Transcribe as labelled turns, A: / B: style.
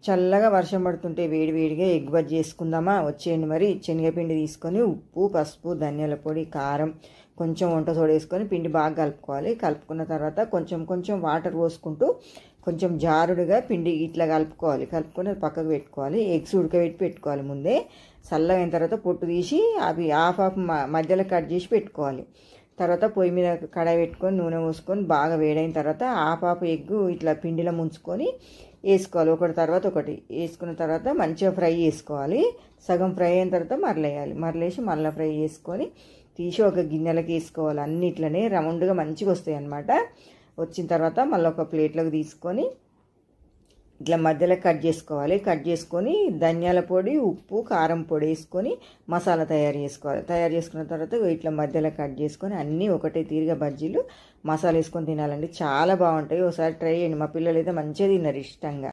A: చల్లగా వర్షం పడుతుంటే వేడి వేడిగా ఎగ్ బజ్జీ చేసుకుందామా? వచ్చేయండి. మరి శనగపిండి తీసుకొని ఉప్పు, పసుపు, ధనియాల పొడి, కారం, కొంచెం వంట సోడా వేసుకొని పిండి బాగా కలుపుకోవాలి. కలుపుకున్న తర్వాత కొంచెం కొంచెం వాటర్ పోసుకుంటూ కొంచెం జారుడుగా పిండి ఇట్లా కలుపుకోవాలి. కలుపుకొని పక్కకు పెట్టుకోవాలి. ఎగ్స్ ఉడకబెట్టి పెట్టుకోవాలి ముందే. చల్లగా అయిన తర్వాత పొట్టు తీసి అవి హాఫ్ మధ్యలో కట్ చేసి పెట్టుకోవాలి. తర్వాత పొయ్యి మీద కడాయి పెట్టుకొని నూనె పోసుకొని బాగా వేడైన తర్వాత హాఫ్ ఎగ్ ఇట్లా పిండిలో ముంచుకొని వేసుకోవాలి. ఒకటి తర్వాత ఒకటి వేసుకున్న తర్వాత మంచిగా ఫ్రై చేసుకోవాలి. సగం ఫ్రై అయిన తర్వాత మరలేయాలి. మరలేసి మళ్ళీ ఫ్రై చేసుకొని తీసి ఒక గిన్నెలకి వేసుకోవాలి. అన్ని ఇట్లనే రౌండ్గా మంచిగా వస్తాయి అన్నమాట. వచ్చిన తర్వాత మళ్ళీ ఒక ప్లేట్లోకి తీసుకొని ఇట్లా మధ్యలో కట్ చేసుకోవాలి. కట్ చేసుకొని ధనియాల పొడి, ఉప్పు, కారం పొడి వేసుకొని మసాలా తయారు చేసుకోవాలి. తయారు చేసుకున్న తర్వాత ఇట్లా మధ్యలో కట్ చేసుకొని అన్నీ ఒకటే తీరుగా బజ్జీలు మసాలా వేసుకొని తినాలండి. చాలా బాగుంటాయి. ఒకసారి ట్రై చేయండి. మా పిల్లలు అయితే మంచిగా తిన్నారు ఇష్టంగా.